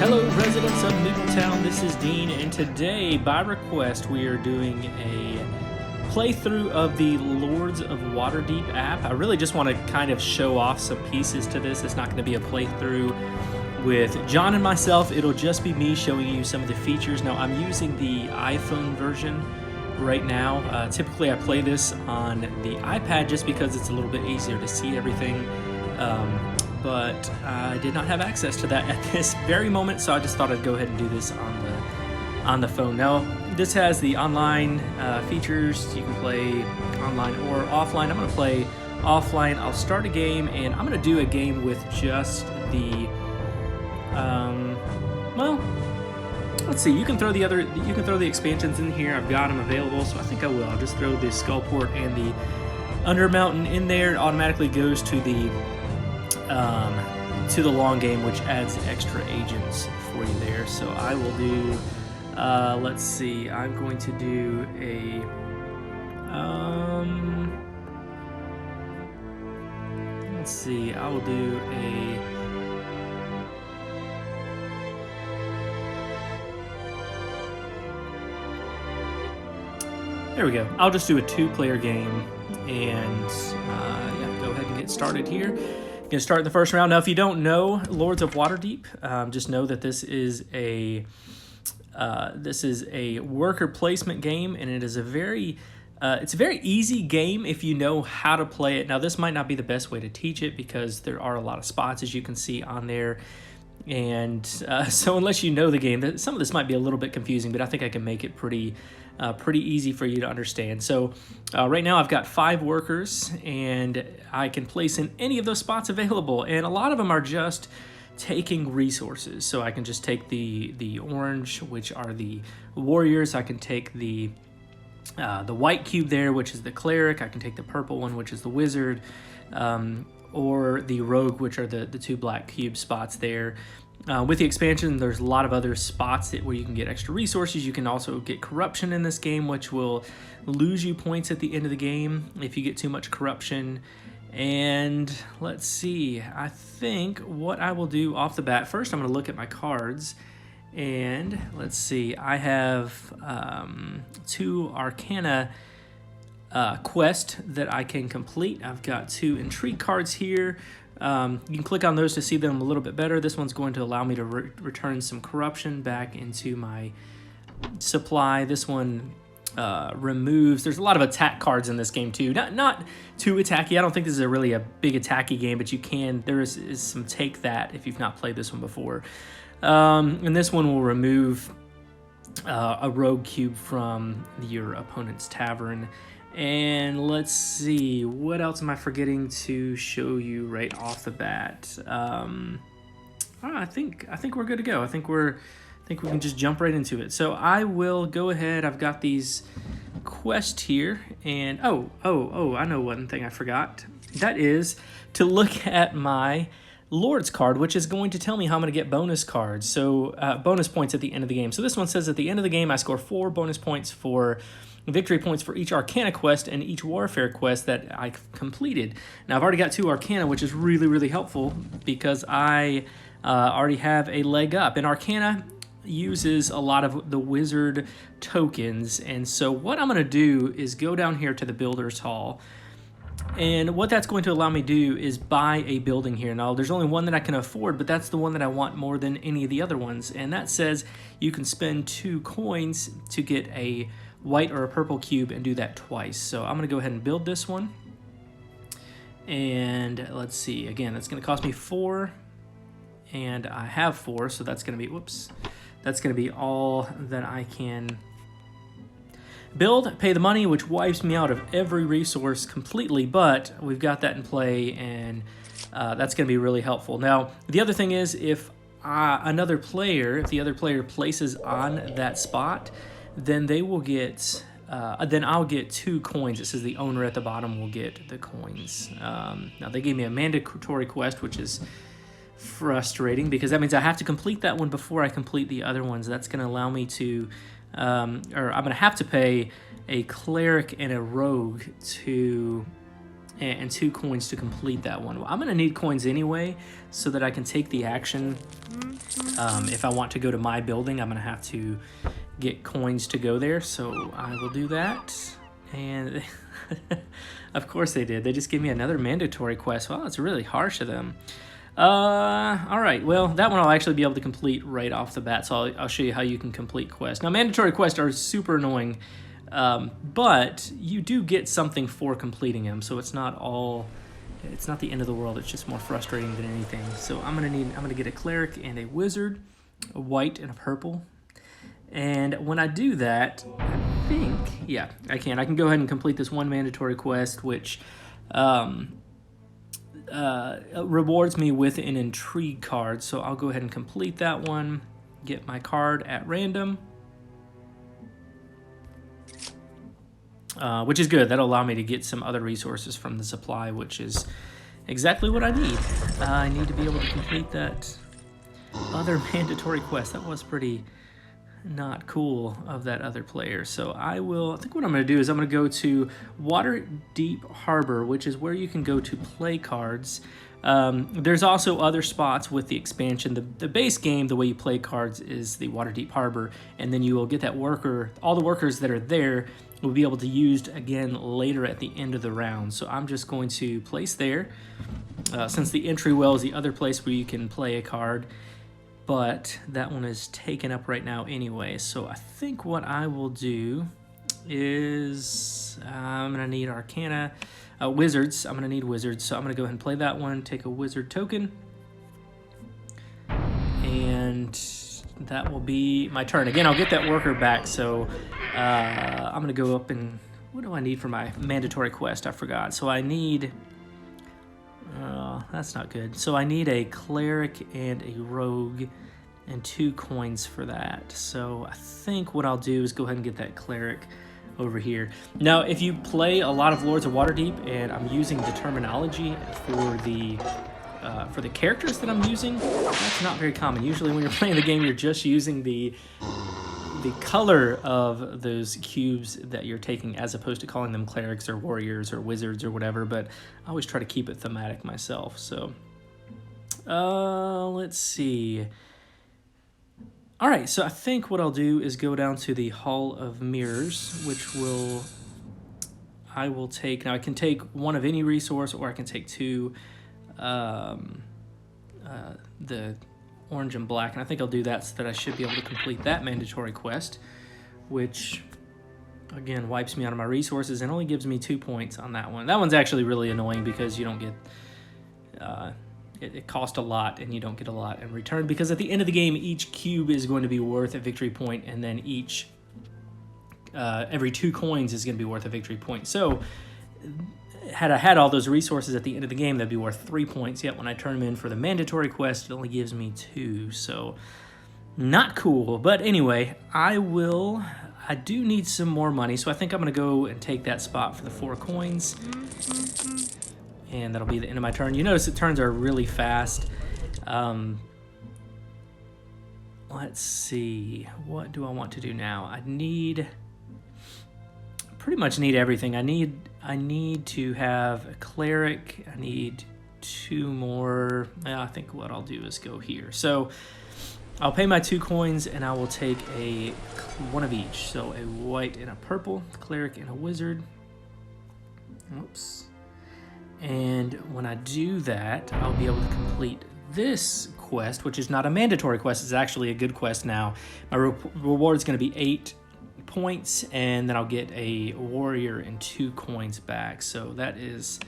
Hello residents of MeepleTown, this is Dean, and today, by request, we are doing a playthrough of the Lords of Waterdeep app. I really just want to kind of show off some pieces to this. It's not going to be a playthrough with John and myself. It'll just be me showing you some of the features. Now, I'm using the iPhone version right now. Typically, I play this on the iPad just because it's a little bit easier to see everything. But I did not have access to that at this very moment, so I just thought I'd go ahead and do this on the phone. Now, this has the online features. You can play online or offline. I'm going to play offline. I'll start a game, and I'm going to do a game with just the well, let's see. You can throw the expansions in here. I've got them available, so I think I will. I'll just throw the Skullport and the Undermountain in there. It automatically goes to the long game, which adds extra agents for you there. So I will do, let's see, I'm going to do a, let's see, I will do a, there we go. I'll just do a 2-player game, and yeah, go ahead and get started here. Going to start in the first round. Now, if you don't know Lords of Waterdeep, just know that this is a worker placement game, and it is it's a very easy game if you know how to play it. Now, this might not be the best way to teach it because there are a lot of spots, as you can see on there, and so unless you know the game, some of this might be a little bit confusing, but I think I can make it pretty easy for you to understand. So right now I've got 5 workers, and I can place in any of those spots available, and a lot of them are just taking resources. So I can just take the orange, which are the warriors. I can take the white cube there, which is the cleric. I can take the purple one, which is the wizard, or the rogue, which are the 2 black cube spots there. With the expansion, there's a lot of other spots where you can get extra resources. You can also get corruption in this game, which will lose you points at the end of the game if you get too much corruption. And let's see, I think what I will do off the bat, first I'm going to look at my cards, and let's see, I have 2 Arcana quest that I can complete. I've got 2 intrigue cards here. You can click on those to see them a little bit better. This one's going to allow me to return some corruption back into my supply. This one removes, there's a lot of attack cards in this game too. Not too attacky. I don't think this is really a big attacky game, but there is some take that if you've not played this one before. And this one will remove a rogue cube from your opponent's tavern. And let's see, what else am I forgetting to show you right off the bat? I think we're good to go. I think we can just jump right into it. So I will go ahead. I've got these quests here, and oh, I know one thing I forgot. That is to look at my Lord's card, which is going to tell me how I'm going to get bonus cards. So bonus points at the end of the game. So this one says at the end of the game, I score 4 bonus points for victory points for each Arcana quest and each Warfare quest that I completed. Now, I've already got 2 Arcana, which is really, really helpful because I already have a leg up. And Arcana uses a lot of the wizard tokens. And so what I'm going to do is go down here to the Builder's Hall. And what that's going to allow me to do is buy a building here. Now, there's only one that I can afford, but that's the one that I want more than any of the other ones. And that says you can spend 2 coins to get a white or a purple cube and do that twice. So I'm going to go ahead and build this one. And let's see. Again, it's going to cost me 4. And I have 4, so that's going to be, whoops. That's going to be all that I can build, pay the money, which wipes me out of every resource completely, but we've got that in play, and that's going to be really helpful. Now, the other thing is, if the other player places on that spot, then they will get, then I'll get 2 coins. It says the owner at the bottom will get the coins. Now, they gave me a mandatory quest, which is frustrating because that means I have to complete that one before I complete the other ones. That's going to allow me to, or I'm going to have to pay a cleric and a rogue to and 2 coins to complete that one. Well, I'm going to need coins anyway so that I can take the action. If I want to go to my building, I'm going to have to get coins to go there, so I will do that. And of course they did. They just gave me another mandatory quest. Well, it's really harsh of them. All right, well, that one I'll actually be able to complete right off the bat, so I'll show you how you can complete quests. Now, mandatory quests are super annoying, but you do get something for completing them, so it's not the end of the world. It's just more frustrating than anything. So I'm gonna get a cleric and a wizard, a white and a purple. And when I do that, I think, yeah, I can go ahead and complete this one mandatory quest, which rewards me with an intrigue card. So I'll go ahead and complete that one, get my card at random, which is good. That'll allow me to get some other resources from the supply, which is exactly what I need. I need to be able to complete that other mandatory quest. That was pretty not cool of that other player. So I think what I'm going to do is I'm going to go to Waterdeep Harbor, which is where you can go to play cards. There's also other spots with the expansion. The base game, the way you play cards is the Waterdeep Harbor, and then you will get that worker. All the workers that are there will be able to use again later at the end of the round. So I'm just going to place there, since the entry well is the other place where you can play a card. But that one is taken up right now anyway. So I think what I will do is I'm going to need Arcana, Wizards. I'm going to need Wizards. So I'm going to go ahead and play that one, take a Wizard token. And that will be my turn. Again, I'll get that worker back. So I'm going to go up and... What do I need for my mandatory quest? I forgot. So I need... that's not good. So I need a cleric and a rogue and 2 coins for that. So I think what I'll do is go ahead and get that cleric over here. Now, if you play a lot of Lords of Waterdeep, and I'm using the terminology for the characters that I'm using, that's not very common. Usually when you're playing the game, you're just using the color of those cubes that you're taking, as opposed to calling them clerics or warriors or wizards or whatever, but I always try to keep it thematic myself. So let's see. All right, so I think what I'll do is go down to the Hall of Mirrors, which I will take. Now I can take one of any resource, or I can take 2, the orange and black, and I think I'll do that so that I should be able to complete that mandatory quest, which again wipes me out of my resources and only gives me 2 points on that one. That one's actually really annoying because you don't get it costs a lot and you don't get a lot in return, because at the end of the game each cube is going to be worth a victory point, and then each every 2 coins is going to be worth a victory point. So had I had all those resources at the end of the game, that'd be worth 3 points. Yet when I turn them in for the mandatory quest, it only gives me 2. So not cool. But anyway, I do need some more money. So I think I'm going to go and take that spot for the 4 coins. And that'll be the end of my turn. You notice the turns are really fast. Let's see. What do I want to do now? I pretty much need everything. I need to have a cleric. I need 2 more. I think what I'll do is go here. So I'll pay my 2 coins and I will take one of each. So a white and a purple, cleric and a wizard. Oops. And when I do that, I'll be able to complete this quest, which is not a mandatory quest. It's actually a good quest now. My reward is going to be 8 points, and then I'll get a warrior and 2 coins back. So that is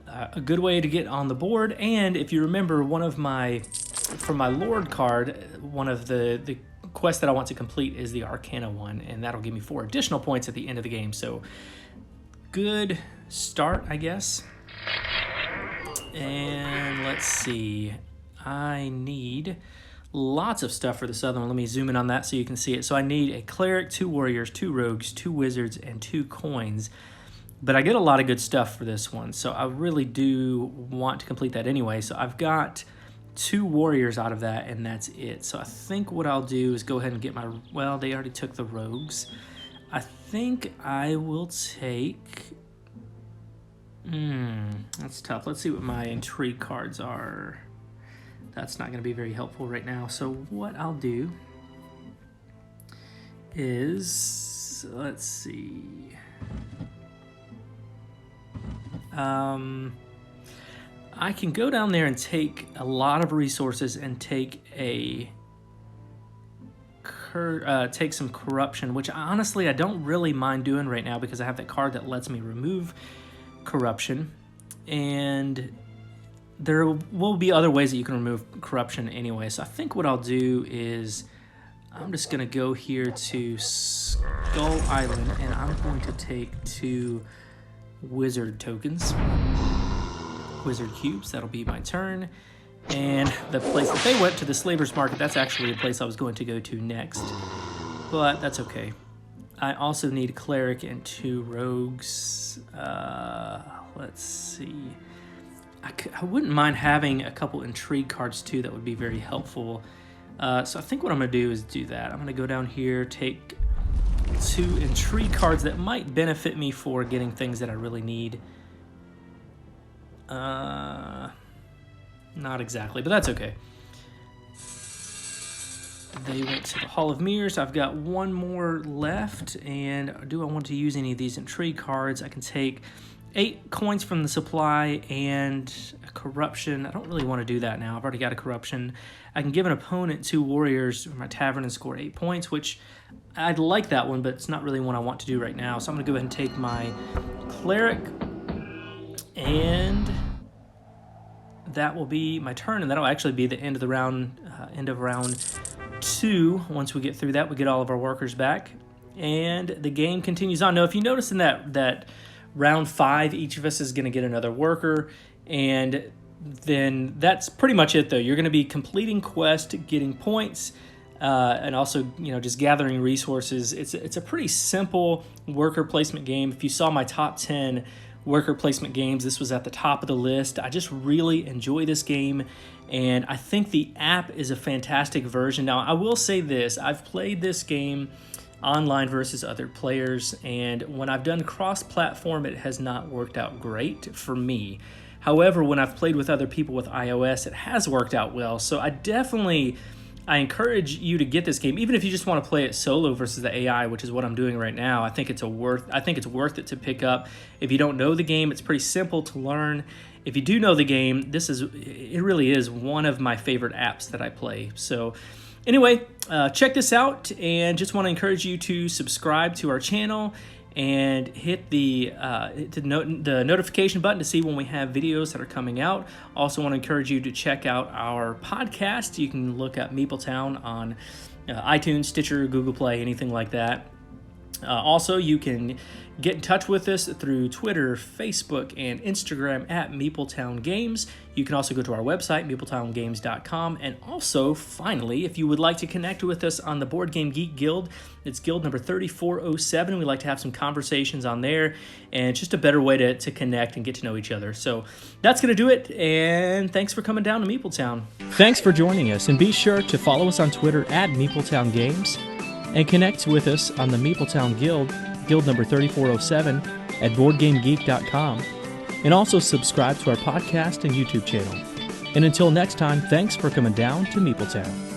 a good way to get on the board. And if you remember, from my Lord card, one of the quests that I want to complete is the Arcana one, and that'll give me 4 additional points at the end of the game. So good start, I guess. And let's see. I need lots of stuff for the southern one. Let me zoom in on that so you can see it. So I need a cleric, 2 warriors, 2 rogues, 2 wizards, and 2 coins. But I get a lot of good stuff for this one, so I really do want to complete that anyway. So I've got 2 warriors out of that, and that's it. So I think what I'll do is go ahead and get my... Well, they already took the rogues. I think I will take... That's tough. Let's see what my intrigue cards are. That's not going to be very helpful right now. So what I'll do is, let's see. I can go down there and take a lot of resources and take take some corruption, which honestly I don't really mind doing right now because I have that card that lets me remove corruption, and there will be other ways that you can remove corruption anyway. So I think what I'll do is I'm just going to go here to Skull Island, and I'm going to take 2 wizard tokens, wizard cubes. That'll be my turn. And the place that they went to, the Slaver's Market, that's actually the place I was going to go to next, but that's okay. I also need a cleric and 2 rogues. Let's see. I wouldn't mind having a couple intrigue cards too. That would be very helpful. So I think what I'm going to do is do that. I'm going to go down here, take 2 intrigue cards that might benefit me for getting things that I really need. Not exactly, but that's okay. They went to the Hall of Mirrors. I've got 1 more left, and do I want to use any of these intrigue cards? I can take 8 coins from the supply and a corruption. I don't really want to do that now. I've already got a corruption. I can give an opponent 2 warriors from my tavern and score 8 points, which I'd like that one, but it's not really one I want to do right now. So I'm going to go ahead and take my cleric, and that will be my turn, and that'll actually be the end of the round, end of round 2. Once we get through that, we get all of our workers back, and the game continues on. Now, if you notice in that round 5, each of us is going to get another worker, and then that's pretty much it, though. You're going to be completing quests, getting points, and also, just gathering resources. It's a pretty simple worker placement game. If you saw my top 10 worker placement games, this was at the top of the list. I just really enjoy this game, and I think the app is a fantastic version. Now, I will say this. I've played this game online versus other players, and when I've done cross-platform, it has not worked out great for me. However, when I've played with other people with iOS, it has worked out well. So I encourage you to get this game, even if you just want to play it solo versus the AI, which is what I'm doing right now. I think it's worth it to pick up. If you don't know the game, it's pretty simple to learn. If you do know the game, it really is one of my favorite apps that I play. So anyway, check this out, and just want to encourage you to subscribe to our channel and hit the notification button to see when we have videos that are coming out. Also want to encourage you to check out our podcast. You can look up MeepleTown on iTunes, Stitcher, Google Play, anything like that. Also, you can get in touch with us through Twitter, Facebook, and Instagram at MeepleTown Games. You can also go to our website, MeepleTownGames.com. And also, finally, if you would like to connect with us on the Board Game Geek Guild, it's guild number 3407. We like to have some conversations on there, and it's just a better way to connect and get to know each other. So that's going to do it, and thanks for coming down to MeepleTown. Thanks for joining us, and be sure to follow us on Twitter at MeepleTown Games, and connect with us on the MeepleTown Guild, guild number 3407, at BoardGameGeek.com, and also subscribe to our podcast and YouTube channel. And until next time, thanks for coming down to MeepleTown.